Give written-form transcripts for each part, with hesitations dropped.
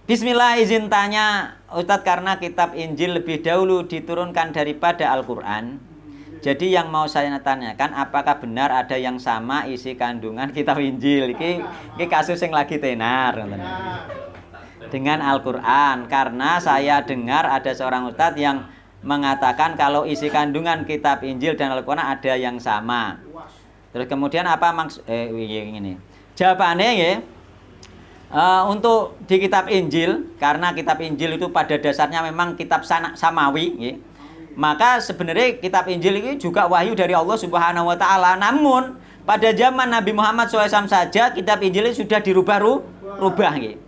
Bismillah, izin tanya Ustadz, karena kitab Injil lebih dahulu diturunkan daripada Al-Quran. Jadi yang mau saya tanyakan, apakah benar ada yang sama isi kandungan kitab Injil? Ini kasus yang lagi tenar dengan Al-Quran. Karena saya dengar ada seorang Ustadz yang mengatakan kalau isi kandungan kitab Injil dan Al-Quran ada yang sama. Terus kemudian apa maksud ini? Jawabannya ya, untuk di kitab Injil, karena kitab Injil itu pada dasarnya memang kitab samawi ya, maka sebenarnya kitab Injil ini juga wahyu dari Allah Subhanahu wa taala. Namun pada zaman Nabi Muhammad SAW saja kitab Injil ini sudah dirubah ya.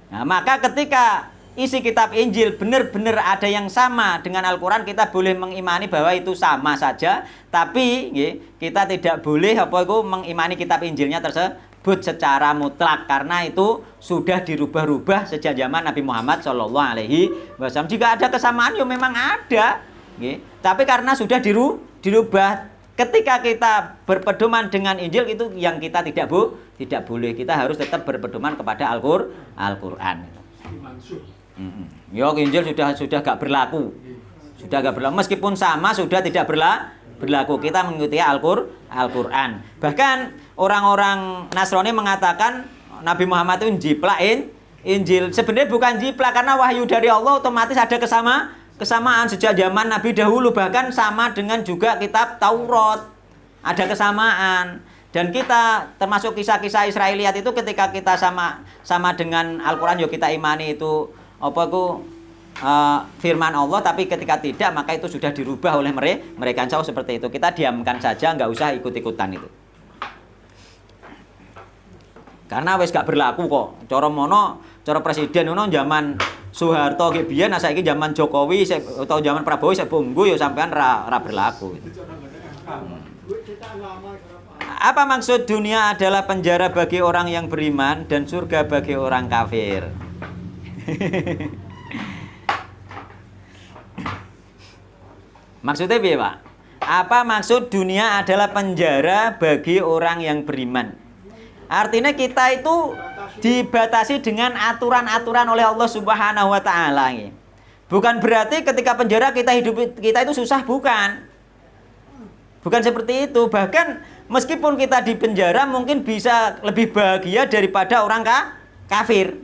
Nah, maka ketika isi kitab Injil benar-benar ada yang sama dengan Al-Quran, kita boleh mengimani bahwa itu sama saja. Tapi ya, kita tidak boleh mengimani kitab Injilnya tersebut secara mutlak, karena itu sudah dirubah-rubah sejak zaman Nabi Muhammad SAW. Jika ada kesamaan, ya memang ada, ya. Tapi karena sudah dirubah, ketika kita berpedoman dengan Injil, itu yang kita tidak boleh. Kita harus tetap berpedoman kepada Al-Quran. Ya, Injil sudah gak berlaku, meskipun sama sudah tidak berlaku. Kita mengikuti Al-Quran. Bahkan orang-orang Nasrani mengatakan Nabi Muhammad itu njiplak Injil. Sebenarnya bukan jiplak, karena wahyu dari Allah otomatis ada kesamaan sejak zaman Nabi dahulu. Bahkan sama dengan juga kitab Taurat, ada kesamaan. Dan kita termasuk kisah-kisah Israeliat itu, ketika kita sama dengan Al-Quran, ya kita imani itu firman Allah. Tapi ketika tidak, maka itu sudah dirubah oleh mereka. Jauh seperti itu. Kita diamkan saja, nggak usah ikut-ikutan itu. Karena wis gak berlaku kok. Cara presiden ono zaman Soeharto ki biyen, saiki zaman Jokowi atau zaman Prabowo sik bunggu ya sampean ra berlaku. Apa maksud dunia adalah penjara bagi orang yang beriman dan surga bagi orang kafir? Maksudnya piye, Pak? Apa maksud dunia adalah penjara bagi orang yang beriman? Artinya kita itu dibatasi dengan aturan-aturan oleh Allah Subhanahu wa taala. Bukan berarti ketika penjara kita itu susah, bukan. Bukan seperti itu. Bahkan meskipun kita di penjara mungkin bisa lebih bahagia daripada orang kafir.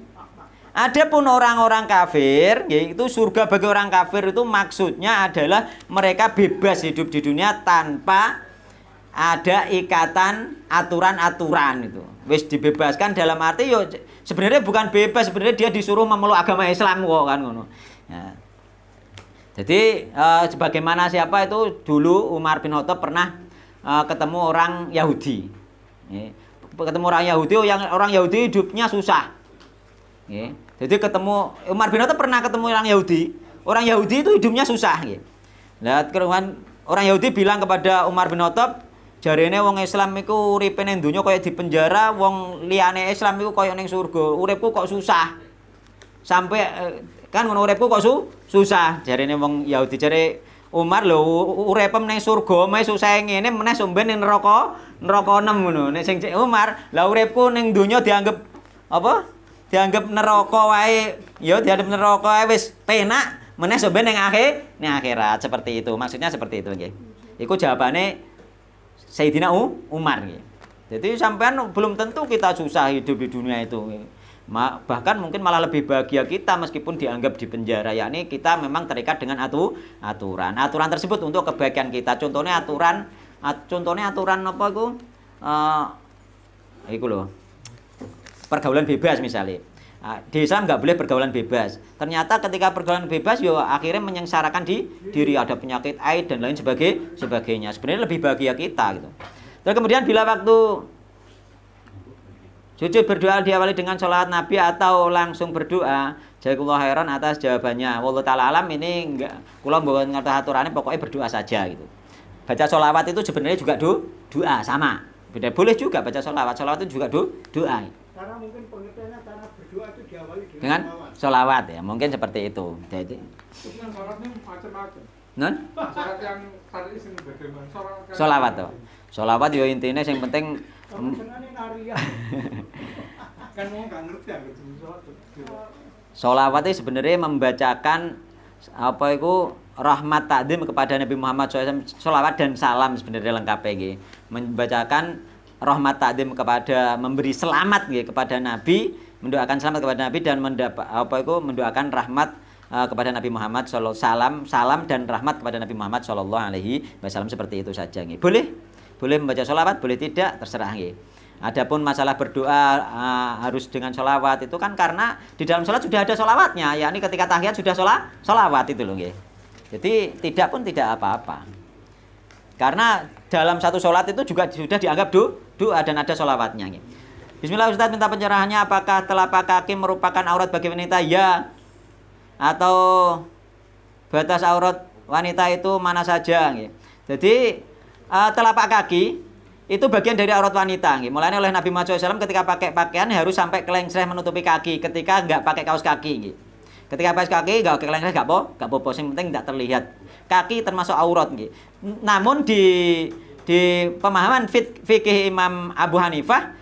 Adapun orang-orang kafir, yaitu surga bagi orang kafir, itu maksudnya adalah mereka bebas hidup di dunia tanpa ada ikatan aturan-aturan itu. Wis dibebaskan dalam arti yo sebenarnya bukan bebas, sebenarnya dia disuruh memeluk agama Islam kok kan ngono. Ya. Jadi sebagaimana siapa itu dulu Umar bin Khattab pernah ketemu orang Yahudi. Ya. Ketemu orang Yahudi, orang Yahudi hidupnya susah. Ya. Jadi ketemu Umar bin Khattab pernah ketemu orang Yahudi. Orang Yahudi itu hidupnya susah. Ya. Lihat keruan orang Yahudi bilang kepada Umar bin Khattab, jarene wong Islam iku uripe ning donya kaya di penjara, wong liyane Islam iku kaya ning surga. Uripku kok susah. Sampai kan ngono, uripku kok susah. Jarene wong Yahudi, jare Umar lho, uripem ning surga meh susah ngene, meneh somben ning neraka 6 ngono. Nek sing Umar, lah uripku ning donya dianggap apa? Dianggap neraka wae. Ya dianggap neraka wae wis penak, meneh somben ning akhirat. Seperti itu. Maksudnya seperti itu nggih. Iku jawabane Sayyidina Umar. Jadi sampean belum tentu kita susah hidup di dunia itu. Bahkan mungkin malah lebih bahagia kita meskipun dianggap di penjara. Yakni kita memang terikat dengan aturan. Aturan tersebut untuk kebaikan kita. Contohnya aturan apa itu? Iku loh. Pergaulan bebas misalnya. Di Islam nggak boleh pergaulan bebas. Ternyata ketika pergaulan bebas, yo akhirnya menyengsarakan diri, ada penyakit AIDS dan lain sebagainya. Sebenarnya lebih bahagia kita gitu. Dan kemudian bila waktu sujud berdoa diawali dengan sholawat Nabi atau langsung berdoa, jazakallahu khairan atas jawabannya. Wallahu taala alam, ini enggak, kula mboten ngerti aturane, pokoknya berdoa saja gitu. Baca sholawat itu sebenarnya juga doa sama. Beda, boleh juga baca sholawat. Sholawat itu juga doa. Karena mungkin pengertiannya karena berdoa itu diawali dengan sholawat ya, mungkin seperti itu. Jadi yang syaratnya macam-macam. Non? Syarat yang tadi sing bagaimana? Sholawat tuh. Sholawat yo intinya yang penting senengane narian. Kan mau nggak ngerti ya gitu. Sholawat itu sebenarnya membacakan apa itu rahmat takdim kepada Nabi Muhammad SAW, sholawat dan salam sebenarnya lengkap iki. Membacakan rahmat takdim kepada, memberi selamat gitu kepada Nabi, mendoakan selamat kepada Nabi dan mendoakan rahmat kepada Nabi Muhammad sallallahu salam dan rahmat kepada Nabi Muhammad sallallahu alaihi wasallam, seperti itu saja nggih. Boleh membaca sholawat, boleh tidak, terserah nggih. Adapun masalah berdoa harus dengan sholawat itu kan karena di dalam sholat sudah ada sholawatnya, yakni ketika tahiyat sudah sholawat itu loh nggih. Jadi tidak apa-apa. Karena dalam satu sholat itu juga sudah dianggap doa dan ada sholawatnya nggih. Bismillah Ustaz, minta pencerahannya, apakah telapak kaki merupakan aurat bagi wanita? Ya. Atau batas aurat wanita itu mana saja nggih. Jadi telapak kaki itu bagian dari aurat wanita nggih. Mulanya oleh Nabi Muhammad SAW ketika pakai pakaian harus sampai kelengsreh menutupi kaki, ketika enggak pakai kaos kaki nggih. Ketika pakai kaki enggak pakai kelengsreh enggak apa-apa, yang penting enggak terlihat. Kaki termasuk aurat nggih. Namun di pemahaman fikih Imam Abu Hanifah,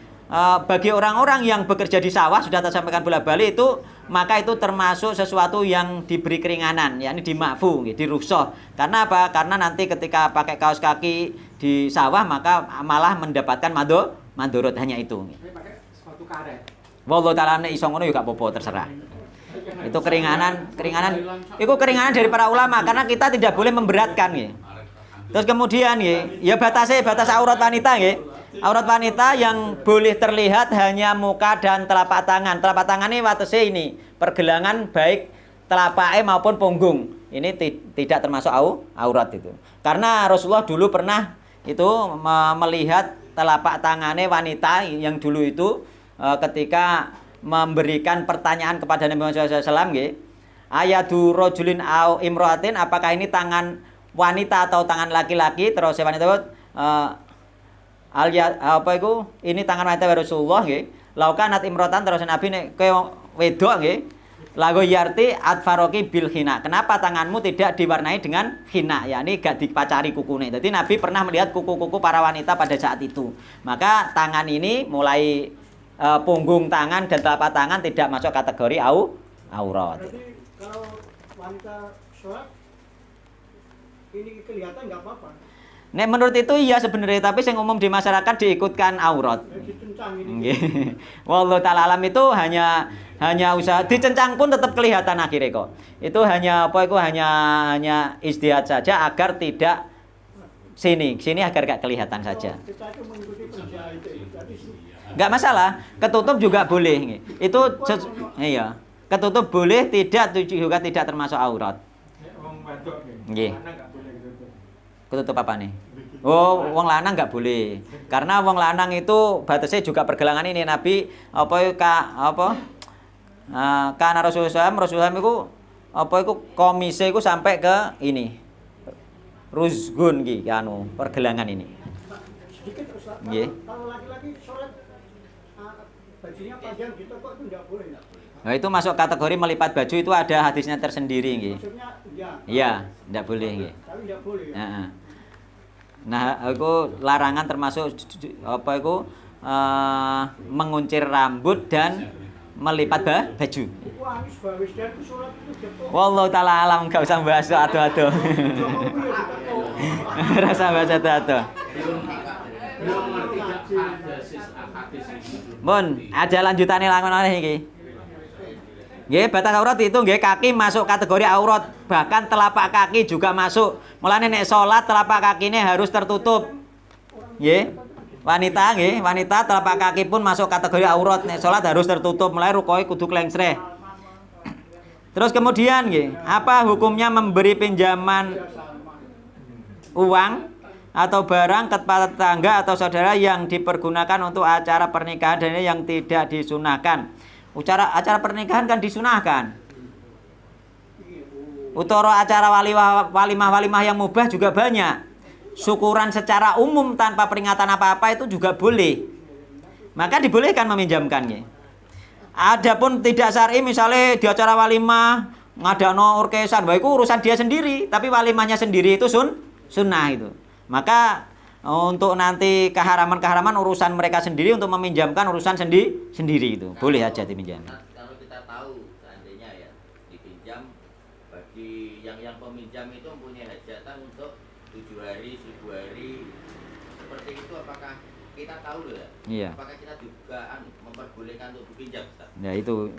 bagi orang-orang yang bekerja di sawah, sudah saya sampaikan bolak-balik itu, maka itu termasuk sesuatu yang diberi keringanan, yakni dimakfu, di rukhsah. Karena apa? Karena nanti ketika pakai kaos kaki di sawah maka malah mendapatkan mandorot, hanya itu. Pakai sepatu karet. Wallahu taala nek iso ngono ya gak apa-apa, terserah. Itu keringanan. Itu keringanan dari para ulama karena kita tidak boleh memberatkan nggih. Terus kemudian nggih, ya batas aurat wanita nggih. Aurat wanita yang boleh terlihat hanya muka dan telapak tangan. Telapak tangan ini watese ini, pergelangan baik telapaknya maupun punggung. Ini tidak termasuk aurat itu. Karena Rasulullah dulu pernah itu melihat telapak tangannya wanita yang dulu itu ketika memberikan pertanyaan kepada Nabi Muhammad SAW nggih, ayadu rajulin au imroatin, apakah ini tangan wanita atau tangan laki-laki? Terus wanita ini tangan wanita Rasulullah nggih. Laukanat imroatan, terus Nabi nek kowe wedok nggih, lagu yarti adfaroki bil hina. Kenapa tanganmu tidak diwarnai dengan hina? Yakni gak dipacari kukune. Jadi Nabi pernah melihat kuku-kuku para wanita pada saat itu. Maka tangan ini mulai punggung tangan dan telapak tangan tidak masuk kategori aurat. Berarti kalau wanita sholat ini kelihatan nggak apa-apa. Nek menurut itu iya sebenarnya, tapi yang umum di masyarakat diikutkan aurat. Dikencang ini. Nggih. Wallahu taala alam, itu hanya usaha dicencang pun tetap kelihatan akhirnya kok. Itu hanya hanya istihad saja agar tidak sini agar gak kelihatan saja. Kita itu mengikuti perjalanan itu. Enggak masalah, ketutup juga boleh. Itu iya. Ketutup boleh, juga tidak termasuk aurat. Wong wadok Nggih. lanang nggak boleh gitu. Ketutup apa nih? Oh, wong lanang nggak boleh. Karena wong lanang itu batasnya juga pergelangan ini. Nabi karena Rasulullah itu komise itu sampai ke ini. Ruzgun ki pergelangan ini. Sedikit Ustaz. Nggih. Kalau laki-laki sholat bajunya panjang gitu kok itu nggak boleh. Nah, itu masuk kategori melipat baju, itu ada hadisnya tersendiri nggih. Maksudnya ya. Iya, enggak boleh nggih. Tapi nggak boleh. Ya. Nah, aku larangan termasuk menguncir rambut dan melipat baju. Wah, wis bawis dan sholat itu jatuh. Wallahu taala alam, enggak usah bahas atu-atu. Rasa bahas atu-atu. Mun, ada lanjutannya langon oleh iki. Nggih, batas aurat itu nggih, kaki masuk kategori aurat, bahkan telapak kaki juga masuk. Mulane nek salat telapak kakine harus tertutup. Nggih. Wanita telapak kaki pun masuk kategori aurat, nek salat harus tertutup, mulai rukoe kudu klengsreh. Terus kemudian nggih, apa hukumnya memberi pinjaman uang atau barang kepada tetangga atau saudara yang dipergunakan untuk acara pernikahan dan yang tidak disunahkan? Acara pernikahan kan disunahkan. Utara acara walimah yang mubah juga banyak. Syukuran secara umum tanpa peringatan apa-apa itu juga boleh. Maka dibolehkan meminjamkannya. Adapun tidak syar'i, misalnya di acara walimah ngadano orkesan, itu urusan dia sendiri, tapi walimahnya sendiri itu sunnah itu. Maka untuk nanti keharaman urusan mereka sendiri, untuk meminjamkan urusan sendiri itu boleh aja dipinjam. Kalau kita tahu artinya ya dipinjam bagi yang peminjam itu mempunyai hajatan untuk 7 hari, 1000 hari seperti itu. Apakah kita tahu loh ya? Iya. Apakah kita juga memperbolehkan untuk dipinjam, Ustaz? Ya itu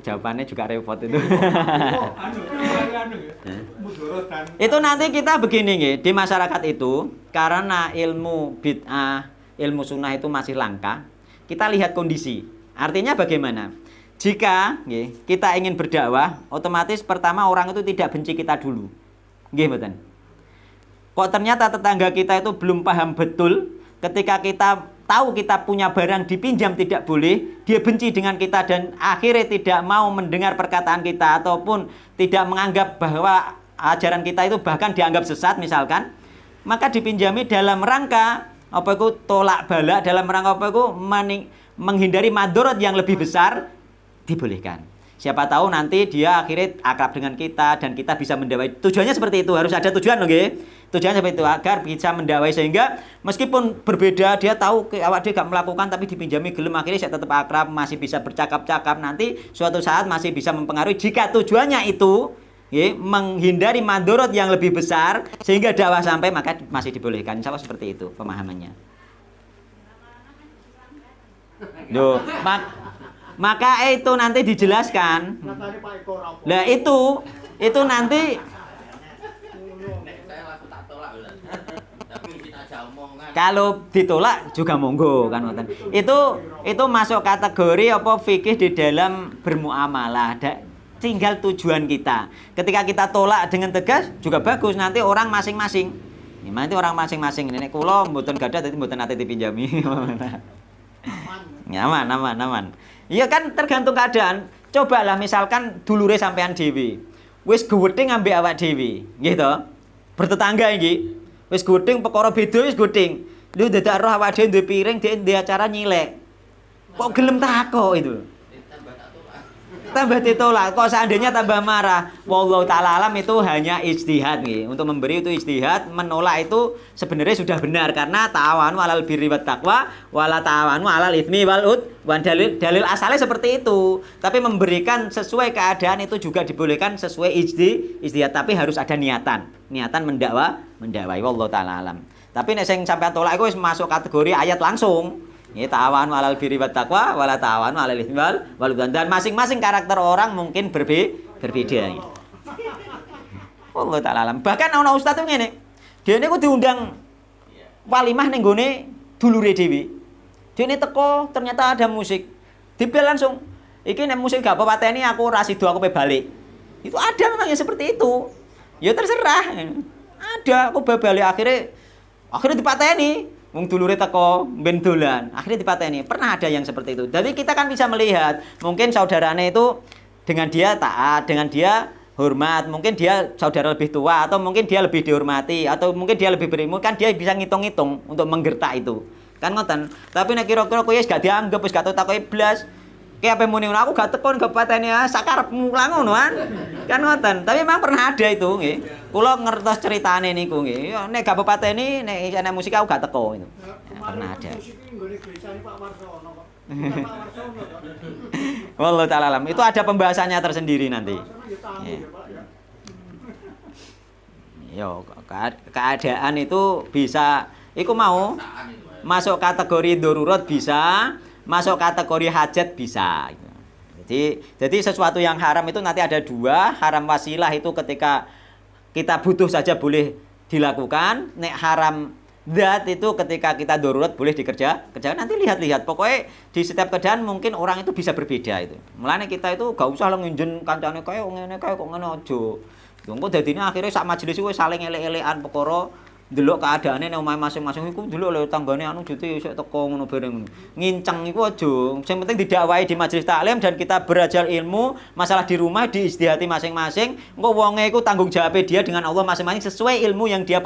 jawabannya juga repot itu. anu ya. Mudorotan. Itu nanti kita begini nggih, di masyarakat itu karena ilmu bid'ah, ilmu sunnah itu masih langka, kita lihat kondisi. Artinya bagaimana? Jika nggih, kita ingin berdakwah, otomatis pertama orang itu tidak benci kita dulu. Nggih mboten? Kok ternyata tetangga kita itu belum paham betul, ketika kita tahu kita punya barang dipinjam tidak boleh, dia benci dengan kita dan akhirnya tidak mau mendengar perkataan kita ataupun tidak menganggap bahwa ajaran kita itu bahkan dianggap sesat misalkan, maka dipinjami dalam rangka apa itu tolak bala, dalam rangka apa itu menghindari madorot yang lebih besar, dibolehkan. Siapa tahu nanti dia akhirnya akrab dengan kita dan kita bisa mendakwai. Tujuannya seperti itu, harus ada tujuan loh nggih. Tujuannya seperti itu agar bisa mendakwai sehingga meskipun berbeda dia tahu awak dia gak melakukan tapi dipinjami gelem akhirnya saya tetap akrab, masih bisa bercakap-cakap, nanti suatu saat masih bisa mempengaruhi jika tujuannya itu menghindari madorot yang lebih besar sehingga dakwah sampai, maka masih dibolehkan. Insya Allah seperti itu pemahamannya. Loh, maka itu nanti dijelaskan. Katanya Pak Eko rampung. Nah itu nanti Saya langsung tak tolak, Ustaz. Tapi kita aja omongan. kalau ditolak juga monggo kan ngoten. Itu masuk kategori apa fikih di dalam bermuamalah. Tinggal tujuan kita. Ketika kita tolak dengan tegas juga bagus, nanti orang masing-masing. Nanti orang masing-masing ini kula mboten gadah dadi mboten nate dipinjami. Aman. Iya kan tergantung keadaan. Cobalah misalkan dulure sampean dhewe. Wis gething ambek awak dhewe, nggih to? Bertetangga iki. Wis gething perkara beda wis gething. Lho dadak roh awak dhewe duwe piring, dhek ndek acara nyilek. Kok gelem takok itu? Tambah tak tolak. Tambah ditolak, kok seandainya tambah marah. Wallahu ta'ala alam itu hanya ijtihad nih. Untuk memberi itu ijtihad, menolak itu sebenarnya sudah benar karena ta'awanu 'alal birri wat taqwa wala ta'awanu 'alal itsmi wal udwan. Dalil asalnya seperti itu. Tapi memberikan sesuai keadaan itu juga dibolehkan sesuai ijtihad, tapi harus ada niatan. Niatan mendakwai wallahu ta'ala alam. Tapi nek sing sampean tolak iku wis masuk kategori ayat langsung. Ya ta'awanu 'alal birri wat taqwa wala ta'awanu 'alal itsmi wal udwan. Dan masing-masing karakter orang mungkin berbeda. Allah ta'ala alam. Bahkan ana ustaz tuh ngene. Dene ku diundang walimah ning gone dulure dhewe. Dene teko ternyata ada musik. Dibel langsung. Iki nek musik gak apa-pateni aku ora sida aku pe balik. Itu ada memang yang seperti itu. Ya terserah. Ada aku balik akhirnya dipateni. Wong dulure teko ben dolan, akhirnya dipateni. Pernah ada yang seperti itu. Jadi kita kan bisa melihat, mungkin saudaranya itu dengan dia taat, dengan dia hormat, mungkin dia saudara lebih tua atau mungkin dia lebih dihormati atau mungkin dia lebih berilmu, kan dia bisa ngitung-ngitung untuk menggertak itu. Kan ngoten. Tapi nek kira-kira kowe wis gak dianggap, wis gak takoki blas. Ki ape muni ngono aku gak tekon gak pateni sakarepmu lah ngono kan ngoten. Tapi memang pernah ada itu nggih. Kula ngertos ceritane niku nggih. Nek gak pateni nek ana musik aku gak teko itu. Pernah ada. Musik iki nggone geresane Pak Warsono kok. Pak Warsono kok. Wallahu ta'ala alam. Itu ada pembahasannya tersendiri nanti. Yo, keadaan itu bisa iku mau masuk kategori darurat bisa, masuk kategori hajat bisa. Jadi sesuatu yang haram itu nanti ada dua. Haram wasilah itu ketika kita butuh saja boleh dilakukan. Nek haram zat itu ketika kita darurat boleh dikerjakan. Nanti lihat-lihat. Pokoknya di setiap keadaan mungkin orang itu bisa berbeda itu. Mulane kita itu gak usah nginjen kancane kaya ngene kaya kok ngene aja. Engko dadine akhirnya sak majelis kuwi saling elek-elekan perkara delok keadaane nang omahe masing-masing iku delok lho tanggane anu jute isuk teko ngono bareng ngono. Nginceng iku aja. Sing penting didakwahi di majelis taklim dan kita belajar ilmu, masalah di rumah diistihati masing-masing. Engko wonge iku tanggung jawabe dia dengan Allah masing-masing sesuai ilmu yang dia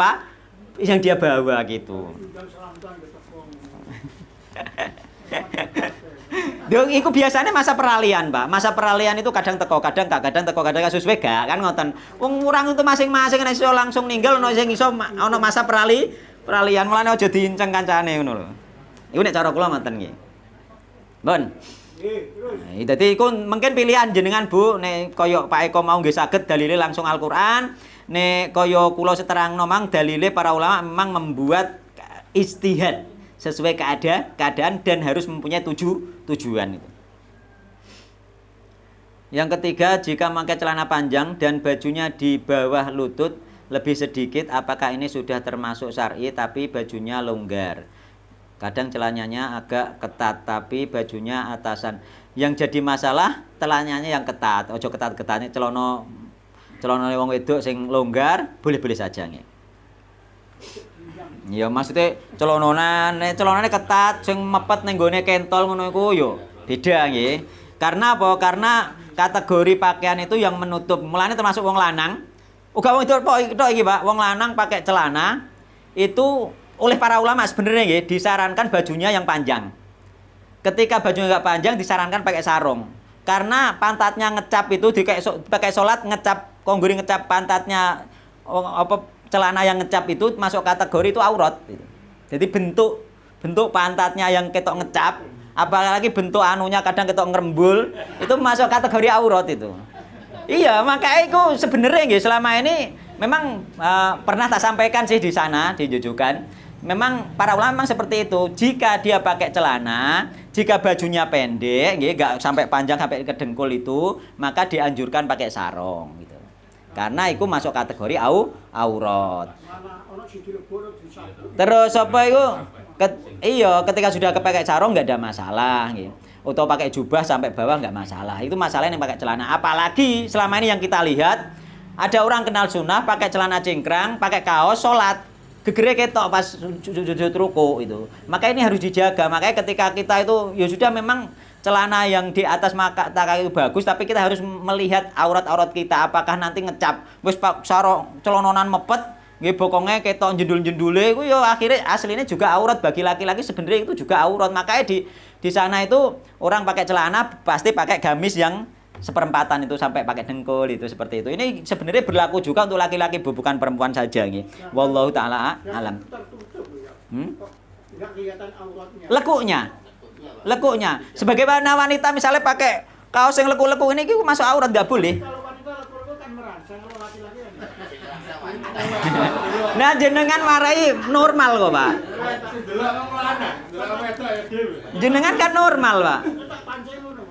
bawa gitu. Dong, itu biasanya masa peralihan, Pak. Masa peralihan itu kadang teko, kadang sesuai gak kan ngoten. Wong urang itu masing-masing nek iso langsung ninggal ono sing iso ono masa peralihan. Mulane aja diinceng kancane ngono lho. Iku nek cara kula ngoten nggih. Bon. Terus. Jadi iku mungkin pilihan jenengan Bu, nek kaya Pak Eko mau nggih saged dalile langsung Al-Qur'an, nek kaya kula seterangno mang dalile para ulama memang membuat ijtihad sesuai keadaan dan harus mempunyai tujuan itu. Yang ketiga, jika memakai celana panjang dan bajunya di bawah lutut lebih sedikit, apakah ini sudah termasuk syar'i tapi bajunya longgar? Kadang celananya agak ketat tapi bajunya atasan. Yang jadi masalah celananya yang ketat. Ojo ketat-ketatnya celana wong wedok sing longgar boleh-boleh saja nggih. Ya maksudnya celanane ketat sing mepet ning gone kentol ngono iku yo beda nggih. Karena apa? Karena kategori pakaian itu yang menutup. Mulane termasuk wong lanang. Uga wong wedok tok iki, Pak. Wong lanang pakai celana itu oleh para ulama sebenarnya nggih disarankan bajunya yang panjang. Ketika bajunya enggak panjang disarankan pakai sarung. Karena pantatnya ngecap itu pakai salat ngecap kongguri ngecap pantatnya apa celana yang ngecap itu masuk kategori itu aurat gitu. Jadi bentuk pantatnya yang ketok ngecap, apalagi bentuk anunya kadang ketok ngerembul, itu masuk kategori aurat itu. Iya, makanya itu sebenarnya nggih selama ini memang pernah tak sampaikan sih di sana di Jujukan. Memang para ulama memang seperti itu. Jika dia pakai celana, jika bajunya pendek, nggih, nggak sampai panjang sampai ke dengkul itu, maka dianjurkan pakai sarung gitu. Karena itu masuk kategori aurat. Terus apa itu? Iya, ketika sudah kepakai sarung nggak ada masalah gitu. Atau pakai jubah sampai bawah nggak masalah. Itu masalahnya yang pakai celana. Apalagi selama ini yang kita lihat ada orang kenal sunnah pakai celana cingkrang, pakai kaos, sholat. Gegere ketok pas sujud ruku itu. Maka ini harus dijaga. Makanya ketika kita itu ya sudah memang celana yang di atas mata kaki itu bagus, tapi kita harus melihat aurat-aurat kita apakah nanti ngecap. Wis sarung celononan mepet, nggih bokonge ketok jendul-jendule iku ya akhirnya aslinya juga aurat bagi laki-laki sebenarnya itu juga aurat. Makanya di sana itu orang pakai celana pasti pakai gamis yang seperempatan itu sampai pakai dengkul itu seperti itu. Ini sebenarnya berlaku juga untuk laki-laki bukan perempuan saja nggih. Wallahu taala alam. Enggak kelihatan auratnya. Lekuknya. Sebagaimana wanita misalnya pakai kaos yang leku-leku ini masuk aurat nggak boleh. Kalau wanita leku-leku kan merangsang, kalau laki-laki kan. Nah jenengan marahi normal kok, Pak. Jenengan kan normal, Pak.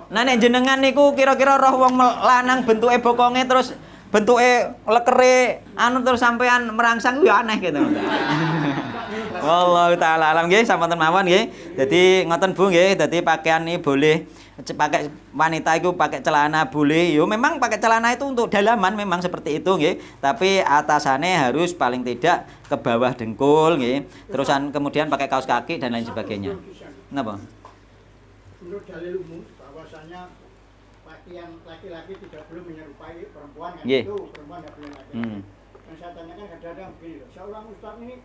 Nah nek jenengan niku kira-kira roh wong lanang bentuke bokonge terus bentuke lekere anu terus sampean merangsang ya aneh gitu. Wallahu taala alam nggih sampun mawon nggih. Dadi ngoten Bu nggih, dadi pakaian ini boleh pakai wanita itu pakai celana boleh. Yo memang pakai celana itu untuk dalaman memang seperti itu nggih. Tapi atasannya harus paling tidak ke bawah dengkul nggih. Terusan kemudian pakai kaos kaki dan lain sebagainya. Napa? Menurut dalil umum bahwasanya pakaian laki-laki tidak boleh menyerupai perempuan kan Yeah. itu perempuan tidak boleh pakai. Yang saya tanyakan kadang-kadang begini loh, seorang ustaz ini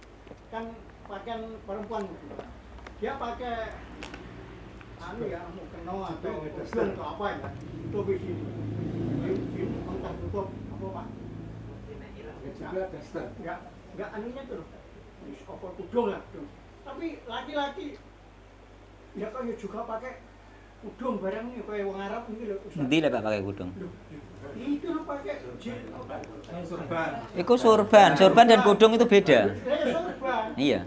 kan pakaian perempuan, dia pakai anu ya mau keno atau kudung atau apa ya, tutup di sini, entah tutup apa Pak? Enggak anunya tuh, apa kudung lah, kudung. Tapi laki-laki ya kayak juga pakai kudung barang ini kayak wong Arab ini loh Ustaz. Endi lek pakai kudung? Itu loh pakai Iku surban dan kudung itu beda. sorban. Iya.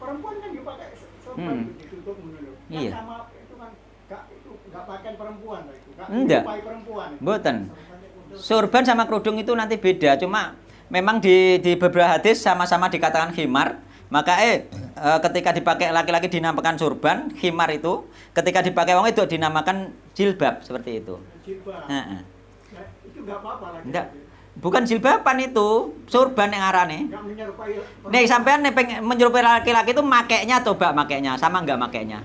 Perempuan kan juga pakai sorban ditutup dulu. Iya. Sama itu kan enggak pakaian perempuan lah itu. Enggak. Perempuan. Mboten. Surban sama kerudung itu nanti beda, cuma memang di beberapa hadis sama-sama dikatakan khimar. Maka ketika dipakai laki-laki dinamakan surban, khimar itu. Ketika dipakai wong itu dinamakan jilbab seperti itu. Jilbab. Heeh. Itu enggak apa-apa lagi. Enggak. Bukan jilbaban itu, surban yang arane. Enggak menyerupai. Nih sampean menyerupai laki-laki itu makainya coba makainya, sama enggak makainya?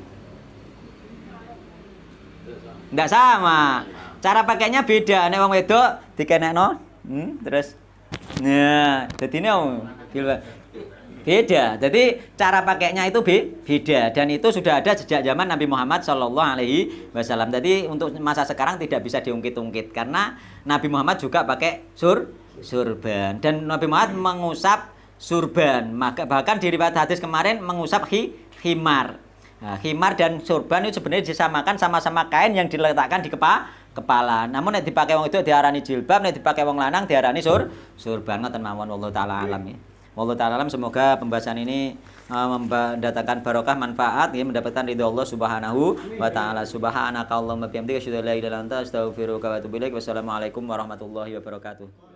Enggak sama. Cara pakainya beda. Nek wong wedok dikenekno, terus nah, dadine jilbab. Beda. Jadi cara pakainya itu beda dan itu sudah ada sejak zaman Nabi Muhammad SAW. Jadi untuk masa sekarang tidak bisa diungkit-ungkit karena Nabi Muhammad juga pakai surban dan Nabi Muhammad mengusap surban. Maka bahkan di riwayat hadis kemarin mengusap khimar. Nah, khimar dan sorban itu sebenarnya disamakan sama-sama kain yang diletakkan di kepala. Namun nek dipakai wong itu diarani jilbab, nek dipakai wong lanang diarani sorban. Ngoten mawon wallahu taala alam ya. Wallahu taala alam, semoga pembahasan ini mendatangkan barokah, manfaat ya, mendapatkan ridho Allah Subhanahu wa taala. Subhanakallahumma bihamdika asyhadu an la ilaha illa anta astaghfiruka wa atubu ilaik. Wassalamualaikum warahmatullahi wabarakatuh.